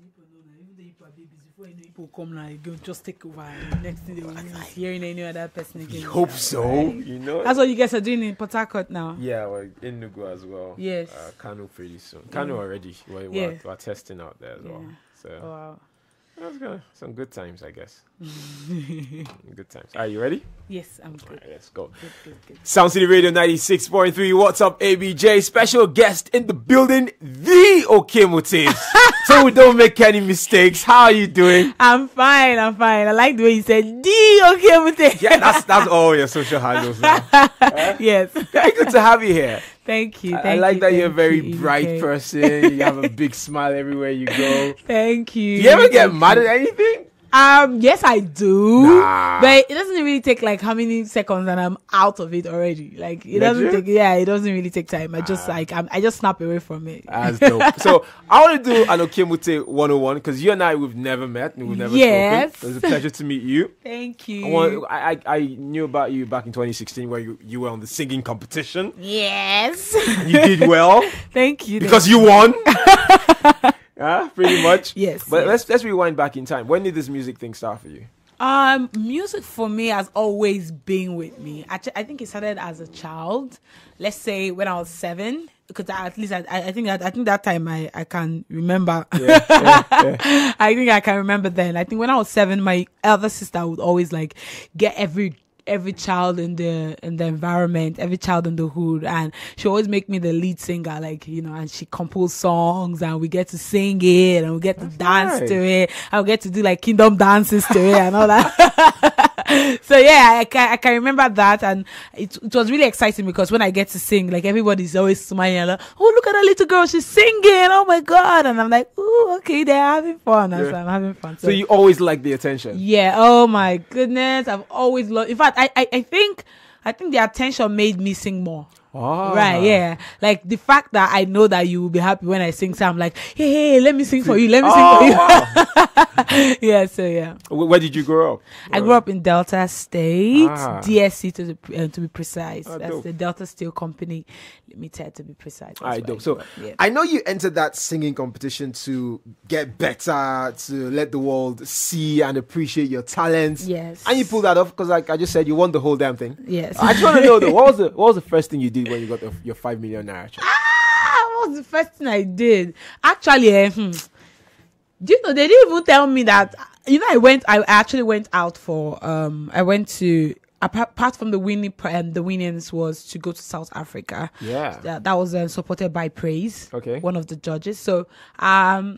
Even the Ipa babies, before you know people come now, you just take over. And the next thing they will be hearing any other person again. You hope so, right? You know. That's what you guys are doing in Port Harcourt now. Yeah, we're in Nugu as well. Yes. Kano pretty soon. Kano already. We're testing out there as well. So wow. That's good. Some good times, I guess. Good times. Are you ready? Yes, I'm good. All right, let's go. Good. Soundcity Radio 96.3. What's up, ABJ? Special guest in the building, the Okiemute. So we don't make any mistakes. How are you doing? I'm fine. I like the way you said the Okiemute. Yeah, that's all your social handles now. Yes. Very good to have you here. Thank you. I like that you're a very bright person. You have a big smile everywhere you go. Thank you. Do you ever get mad at anything? Yes, I do. Nah. But it doesn't really take like how many seconds and I'm out of it already. Like it doesn't really take time. I just I just snap away from it. That's dope. So I want to do an Okiemute 101 because you and I, we've never met and we've never spoken. So it's a pleasure to meet you. Thank you. I knew about you back in 2016 where you were on the singing competition. Yes. You did well. Thank you. Because you won. Pretty much. Yes. But let's rewind back in time. When did this music thing start for you? Music for me has always been with me. Actually, I think it started as a child. Let's say when I was 7, because I think that time I can remember. Yeah. I think I can remember then. I think when I was 7, my elder sister would always like get every child in the environment, every child in the hood, and she always make me the lead singer, like, you know, and she compose songs and we get to sing it and we get to dance to it and we get to do like kingdom dances to it and all that. So yeah, I can remember that, and it was really exciting because when I get to sing, like everybody's always smiling, like, oh, look at that little girl, she's singing, oh my god, and I'm like, oh, okay, they're having fun. So I'm having fun. So you always like the attention? Yeah. Oh my goodness, I've always loved. In fact, I think the attention made me sing more. Oh. Right, yeah. Like the fact that I know that you will be happy when I sing, so I'm like, hey, let me sing for you. Let me sing for you. Wow. Yeah, so yeah. Where did you grow up? I grew up in Delta State, DSC to be precise. That's dope. the Delta Steel Company Limited to be precise. All right, dope. So I know you entered that singing competition to get better, to let the world see and appreciate your talents. Yes. And you pulled that off because, like I just said, you won the whole damn thing. Yes. I just want to know, though, what was the first thing you did when you got your 5 million naira check? What was the first thing I did? Actually, do you know, they didn't even tell me that, you know, I actually went out for, I went to, apart from the winnings was to go to South Africa. Yeah. That was supported by Praise. Okay. One of the judges. So, I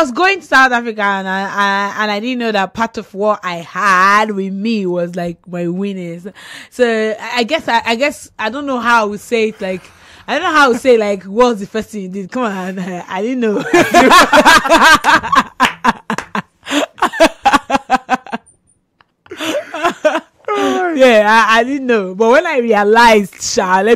was going to South Africa and I didn't know that part of what I had with me was like my winnings. So I guess I don't know how I would say it, like, I don't know how I would say, like, what was the first thing you did? Come on, I didn't know. Yeah, I didn't know. But when I realized, I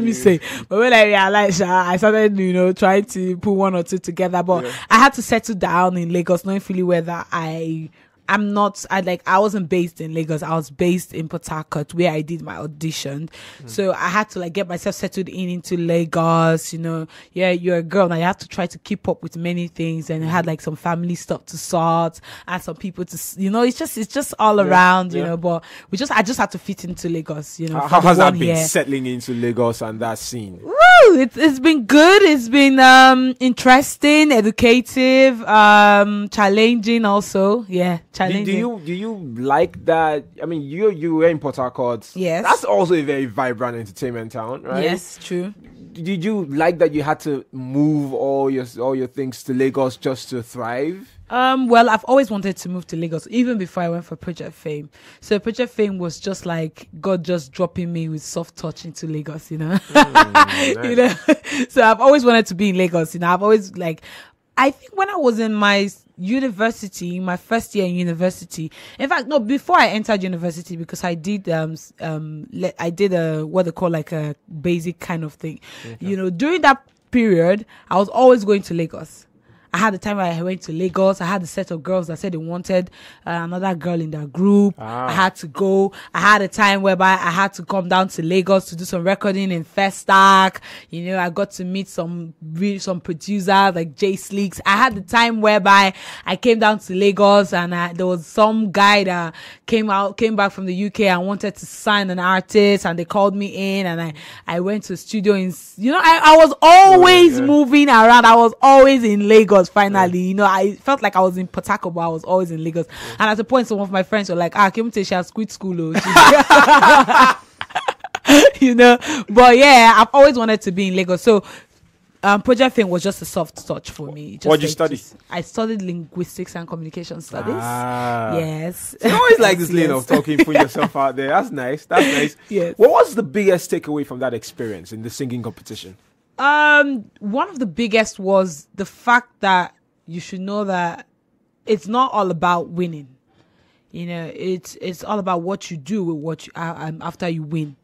started, you know, trying to put one or two together. But I had to settle down in Lagos, knowing fully whether I wasn't based in Lagos. I was based in Port Harcourt where I did my audition. So I had to like get myself settled into Lagos, you know. Yeah, you're a girl now. You have to try to keep up with many things, and I had like some family stuff to sort and some people to, you know, it's just all around, you know, but I just had to fit into Lagos, you know. How has that been settling into Lagos and that scene? Woo! It's been good. It's been interesting, educative, challenging also. Yeah. Do you like that? I mean, you were in Port Harcourt. Yes. That's also a very vibrant entertainment town, right? Yes, true. Did you like that you had to move all your things to Lagos just to thrive? Well, I've always wanted to move to Lagos, even before I went for Project Fame. So Project Fame was just like God just dropping me with soft touch into Lagos, you know. Nice. You know. So I've always wanted to be in Lagos, you know. I've always I think when I was in my university, my first year in university, in fact, no, before I entered university, because I did I did what they call like a basic kind of thing. Okay. You know, during that period, I was always going to Lagos. I had the time where I went to Lagos. I had a set of girls that said they wanted another girl in their group. I had to go. I had a time whereby I had to come down to Lagos to do some recording in Festac. You know, I got to meet some producers like Jay Sleeks. I had the time whereby I came down to Lagos and there was some guy that came back from the UK and wanted to sign an artist, and they called me in, and I went to the studio I was always moving around. I was always in Lagos. Finally, you know, I felt like I was in Port Harcourt, but I was always in Lagos. And at the point, some of my friends were like, Okiemute, she has quit school. You know, but yeah, I've always wanted to be in Lagos. So Project Fame was just a soft touch for me. What did you study? I studied linguistics and communication studies. Yes. You always like this lane of talking, put yourself out there. That's nice. Yes. What was the biggest takeaway from that experience in the singing competition? One of the biggest was the fact that you should know that it's not all about winning. You know, it's all about what you do with what you after you win.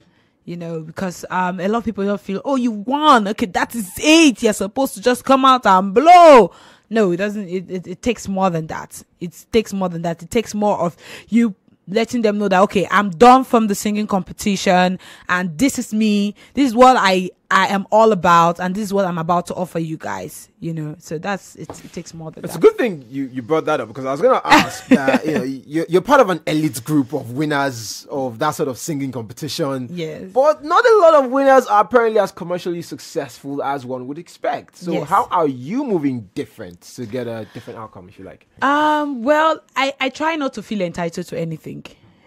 You know, because a lot of people don't feel, oh, you won. Okay, that is it. You're supposed to just come out and blow. No, it doesn't. It takes more than that. It takes more than that. It takes more of you letting them know that, okay, I'm done from the singing competition, and this is me. This is what I am all about, and this is what I'm about to offer you guys. You know, so it takes more than that. It's a good thing you brought that up, because I was going to ask that, you know, you're part of an elite group of winners of that sort of singing competition. Yes. But not a lot of winners are apparently as commercially successful as one would expect. So Yes. how are you moving different to get a different outcome, if you like? Well, I try not to feel entitled to anything.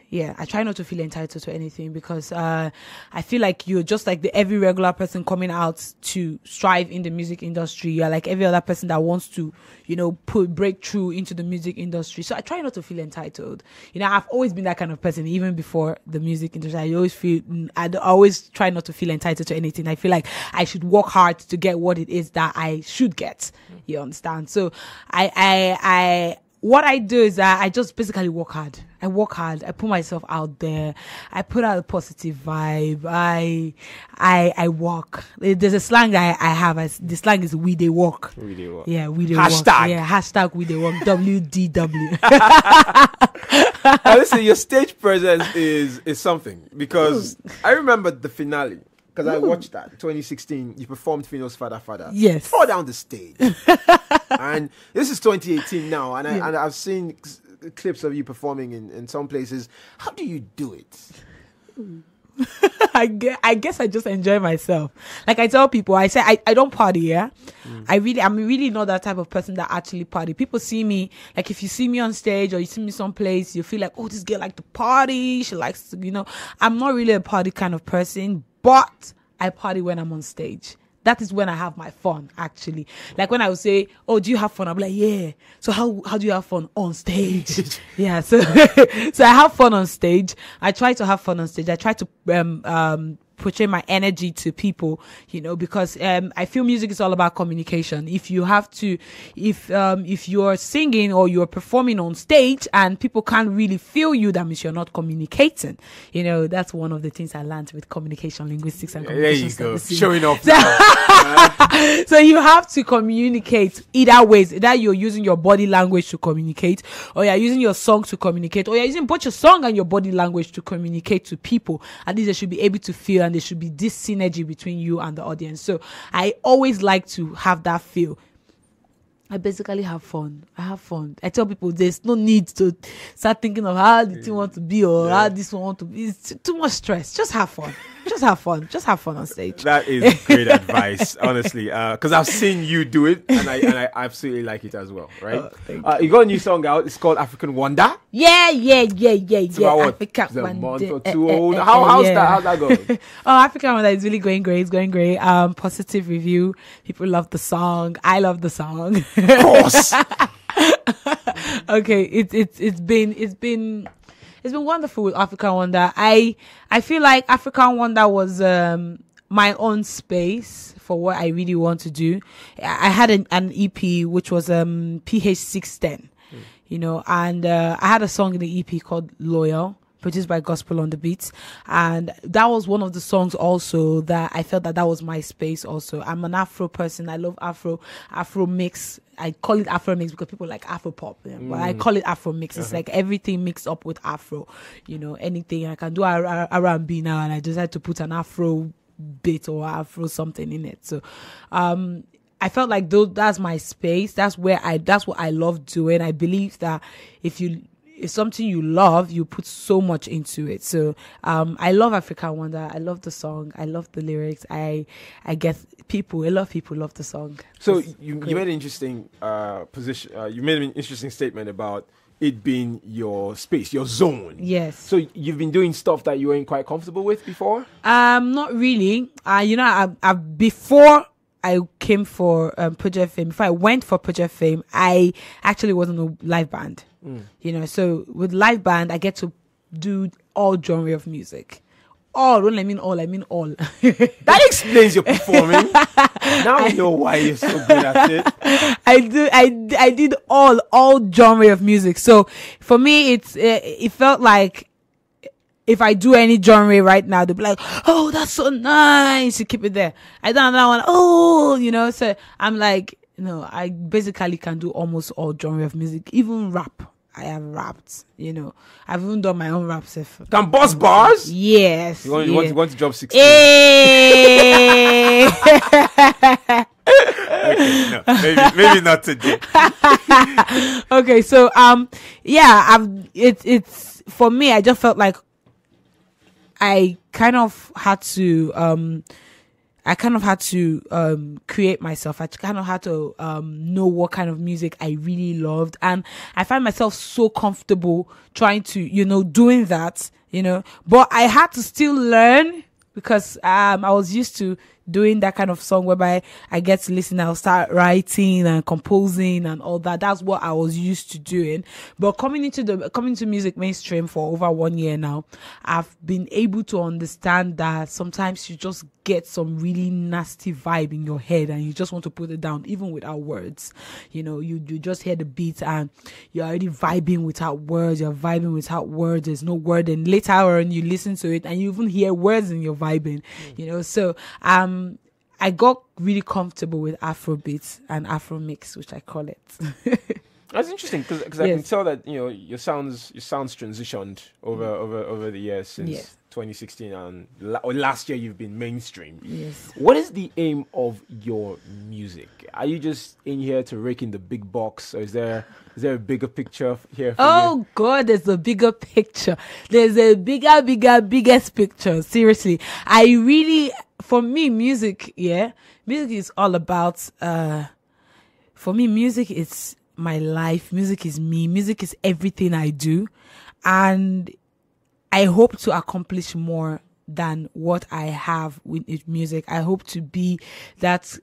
Yeah, I try not to feel entitled to anything, because I feel like you're just like every regular person coming out to strive in the music industry. You're like every other person that wants to, you know, break through into the music industry. So I try not to feel entitled. You know, I've always been that kind of person, even before the music industry. I always try not to feel entitled to anything. I feel like I should work hard to get what it is that I should get. You understand? So what I do is I just basically work hard. I work hard. I put myself out there. I put out a positive vibe. I walk. There's a slang that I have. The slang is "we dey walk." We dey walk. Yeah, we dey Hashtag. walk. Yeah, hashtag we dey walk. WDW. Now listen, your stage presence is something, because I remember the finale. Because I watched that 2016, you performed Fino's Father. Yes. Fall down the stage. And this is 2018 now, and I've seen clips of you performing in some places. How do you do it? I guess I just enjoy myself. Like I tell people, I say I don't party, yeah. I'm really not that type of person that actually party. People see me, like if you see me on stage or you see me someplace, you feel like, oh, this girl like to party. She likes to, you know. I'm not really a party kind of person, but I party when I'm on stage. That is when I have my fun, actually. Like when I would say, oh, do you have fun? I'm like, yeah. So how do you have fun on stage? Yeah. So I have fun on stage. I try to have fun on stage. I try to portray my energy to people, you know, because I feel music is all about communication. If you're singing or you're performing on stage and people can't really feel you, that means you're not communicating. You know, that's one of the things I learned with communication linguistics and communication. There you go, studies. showing off. So you have to communicate either ways. Either you're using your body language to communicate, or you're using your song to communicate, or you're using both your song and your body language to communicate to people. At least they should be able to feel, and there should be this synergy between you and the audience. So I always like to have that feel. I basically have fun. I have fun. I tell people there's no need to start thinking of how the thing want to be or how this one want to be. It's too much stress. Just have fun. Just have fun. Just have fun on stage. That is great advice, honestly. Because I've seen you do it, and I absolutely like it as well. Right? You got a new song out. It's called African Wonder. Yeah. It's about what? African It's a Wonder. month or two old. How's that going? African Wonder is really going great. It's going great. Positive review. People love the song. I love the song. Of course. Okay, it's been wonderful with African Wonder. I feel like African Wonder was my own space for what I really want to do. I had an EP which was PH 610, you know, and I had a song in the EP called Loyal. produced by Gospel on the Beats. And that was one of the songs also that I felt that was my space also. I'm an Afro person. I love Afro mix. I call it Afro mix because people like Afro pop, but I call it Afro mix. It's like everything mixed up with Afro, anything. I can do R&B now, and I decided to put an Afro bit or Afro something in it. So, I felt like that's my space. That's what I love doing. I believe that if something you love, you put so much into it. So I love African Wonder. I love the song. I love the lyrics. I guess a lot of people love the song. So you made an interesting position. You made an interesting statement about it being your space, your zone. Yes. So you've been doing stuff that you weren't quite comfortable with before? Not really. Before I came for Project Fame. Before I went for Project Fame, I actually was in a live band. So with live band, I get to do all genre of music. All, when I mean all, I mean all. That explains your performing. Now I know why you're so good at it. I did all genre of music. So for me, it felt like if I do any genre right now, they'll be like, "Oh, that's so nice." You keep it there. I don't want. Oh, So I'm like, I basically can do almost all genre of music, even rap. I have rapped. I've even done my own rap stuff. Can boss bars? Yes. You want to drop 16? Hey! Okay, no, maybe not today. Okay, so it's for me. I just felt like I kind of had to create myself. I kind of had to know what kind of music I really loved, and I find myself so comfortable trying to doing that, but I had to still learn because I was used to doing that kind of song whereby I get to listen, I'll start writing and composing and all that. That's what I was used to doing. But coming to music mainstream for over 1 year now, I've been able to understand that sometimes you just get some really nasty vibe in your head and you just want to put it down even without words. You just hear the beat and you're already vibing without words. There's no word, and later on you listen to it and you even hear words in your vibing. So I got really comfortable with Afrobeats and Afro mix, which I call it. That's interesting because I can tell that your sounds transitioned over the years since 2016 and last year you've been mainstream. Yes. What is the aim of your music? Are you just in here to rake in the big box, or is there a bigger picture here for you? God, there's a bigger picture. There's a biggest picture. Seriously. For me, music is all about, for me, music is my life. Music is me. Music is everything I do. And I hope to accomplish more than what I have with music. I hope to be that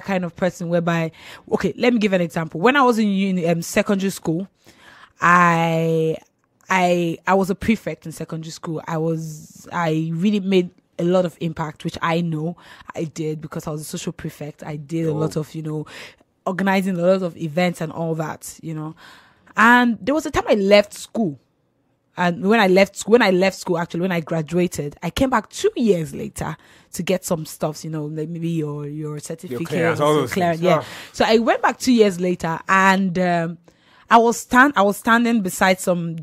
kind of person whereby, okay, let me give an example. When I was in secondary school, I was a prefect in secondary school. I really made a lot of impact, which I know I did because I was a social prefect. I did a lot of, organizing a lot of events and all that, And there was a time I left school. And when I left school, actually, when I graduated, I came back 2 years later to get some stuff, like maybe your certificate. Your clearance, yeah. So I went back 2 years later and, I was standing beside some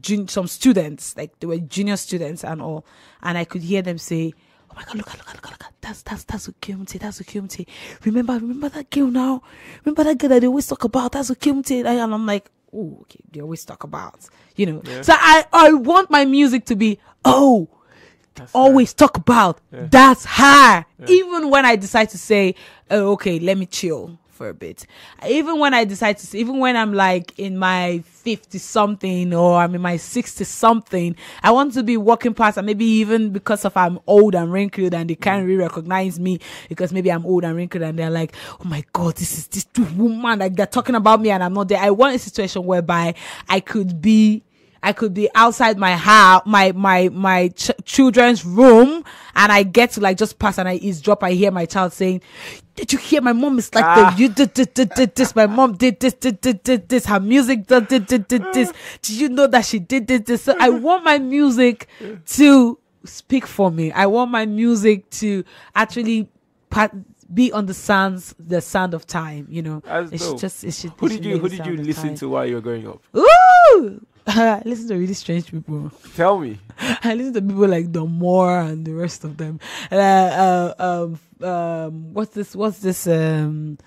students, like they were junior students and all. And I could hear them say, "Oh my God, look at that's Okiemute. Remember that girl now? Remember that girl that they always talk about? That's Okiemute." And I'm like, "Oh, okay, they always talk about, Yeah. So I want my music to be, that's always her. Talk about, that's her. Yeah. Even when I decide to say, "Oh, okay, let me chill for a bit." Even when I'm like in my 50 something or I'm in my 60 something, I want to be walking past, and maybe even because of I'm old and wrinkled and they can't really recognize me because maybe I'm old and wrinkled and they're like, "Oh my God, this woman," like they're talking about me and I'm not there. I want a situation whereby I could be I could be outside my house, my children's room, and I get to like just pass and I eavesdrop. I hear my child saying, "Did you hear my mom is like you did this? My mom did this. Her music did this. Did you know that she did this?" So I want my music to speak for me. I want my music to actually be on the sound of time. You know, Who did you listen to while you were growing up? Ooh. I listen to really strange people. Tell me. I listen to people like the Moore and the rest of them. What's this? The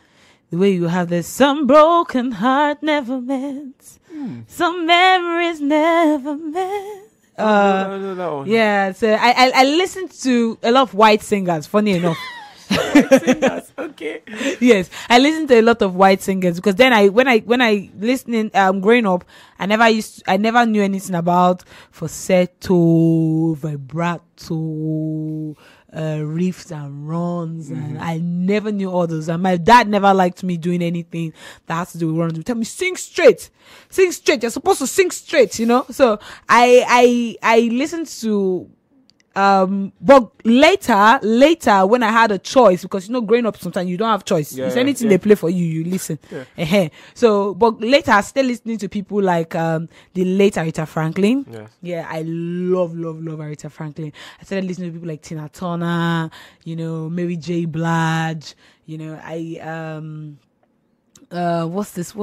way you have this, some broken heart never meant, some memories never meant. No. Yeah, so I listen to a lot of white singers. Funny enough. Singers, okay. Yes, I listen to a lot of white singers because then when I listening growing up, I never knew anything about falsetto, vibrato, riffs and runs, and I never knew all those. And my dad never liked me doing anything that has to do with runs. He tell me sing straight. You're supposed to sing straight, you know. So I listened to. But later when I had a choice, because you know growing up sometimes you don't have choice. It's anything they play for you listen. So but later I started listening to people like the late Aretha Franklin. I love Aretha Franklin. I started listening to people like Tina Turner, you know, Mary J. Blige, you know. What's this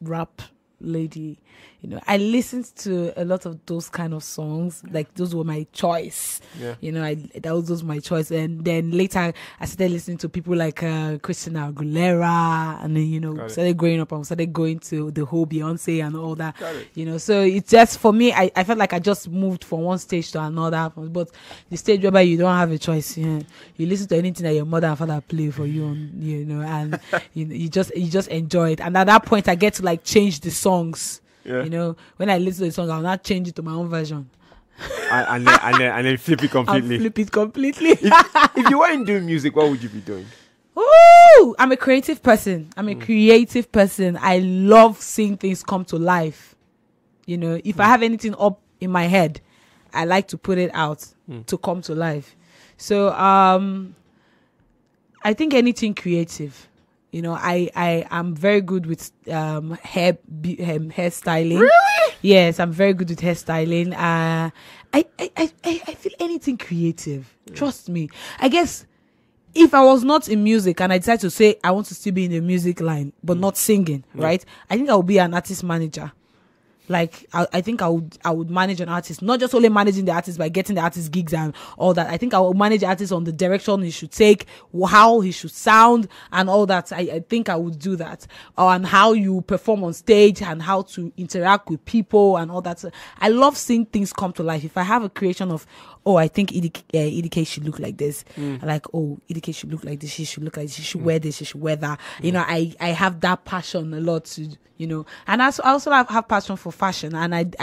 rap lady? You know, I listened to a lot of those kind of songs. Like those were my choice. You know, those was my choice. And then later I started listening to people like Christina Aguilera, and then you know started growing up and started going to the whole Beyonce and all that. You know, so it's just for me. I felt like I just moved from one stage to another. But the stage whereby you don't have a choice, you know, you listen to anything that your mother and father play for you, you know, and you just enjoy it. And at that point, I get to like change the songs. You know, when I listen to the song, I'll not change it to my own version. and then flip it completely. I'll flip it completely. If you weren't doing music, what would you be doing? Ooh, I'm a creative person. I love seeing things come to life. You know, if I have anything up in my head, I like to put it out to come to life. So I think anything creative. You know, I am very good with hairstyling. Really? Yes, I'm very good with hairstyling. I feel anything creative. Trust me. I guess if I was not in music and I decided to say I want to still be in the music line but not singing, right? I think I would be an artist manager. Like, I think I would manage an artist, not just only managing the artist by getting the artist gigs and all that. I think I would manage the artist on the direction he should take, how he should sound and all that. I think I would do that. And how you perform on stage and how to interact with people and all that. So I love seeing things come to life. If I have a creation of, I think EDK should look like this. Like, EDK should look like this. She should look like this. She should wear this. She should wear that. You know, I have that passion a lot to, you know, and I also have passion for fashion, and I'm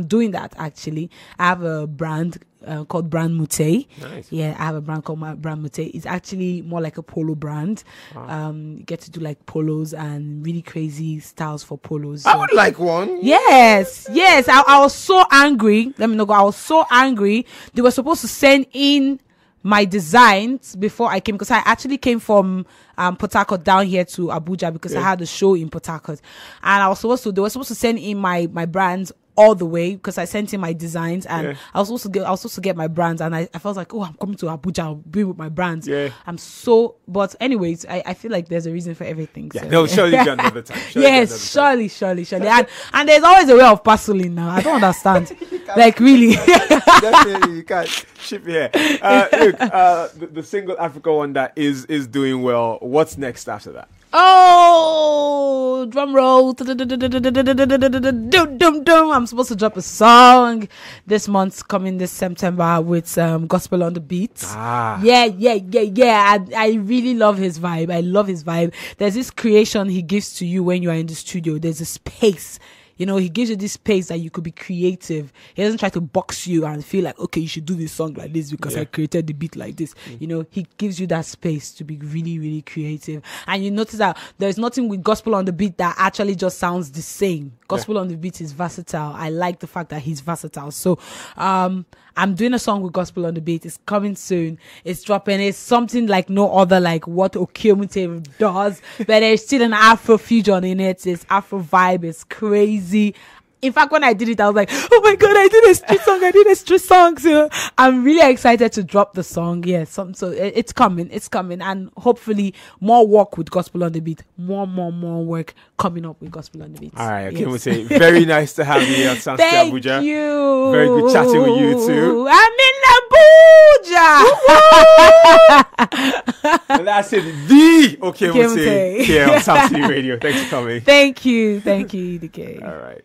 doing that actually. I have a brand called Brand Mute. Nice. Yeah, I have a brand called Brand Mute. It's actually more like a polo brand. You get to do like polos and really crazy styles for polos. I would like one. Yes. I was so angry. Let me know. I was so angry. They were supposed to send in my designs before I came, because I actually came from Port Harcourt down here to Abuja because I had a show in Port Harcourt, and they were supposed to send in my brands all the way because I sent in my designs, and I was supposed to get my brands, and I felt like, I'm coming to Abuja, I'll be with my brands. But anyways, I feel like there's a reason for everything. So. They'll surely be another time. Surely. And there's always a way of parceling now. I don't understand. Like, really. Definitely, you can't ship here. Look, the single Africa one that is doing well. What's next after that? Oh, drum roll. I'm supposed to drop a song this month, coming this September, with gospel on the beat. Yeah. I really love his vibe. There's this creation he gives to you when you are in the studio. There's a space. You know, he gives you this space that you could be creative. He doesn't try to box you and feel like, okay, you should do this song like this because I created the beat like this. You know, he gives you that space to be really, really creative. And you notice that there's nothing with Gospel on the Beat that actually just sounds the same. Gospel on the Beat is versatile. I like the fact that he's versatile. So I'm doing a song with Gospel on the Beat. It's coming soon. It's dropping. It's something like no other, like what Okiemute does. But there's still an Afro fusion in it. It's Afro vibe. It's crazy. In fact, when I did it, I was like, oh my God, I did a street song. So I'm really excited to drop the song. Yeah, so it's coming. And hopefully more work with Gospel on the Beat. More work coming up with Gospel on the Beat. All right, okay, we'll say very nice to have you here at Soundcity Abuja. Thank you. Very good chatting with you too. I'm in Abuja. And that's it. The Okiemute here on Soundcity Radio. Thanks for coming. Thank you, EDK. All right.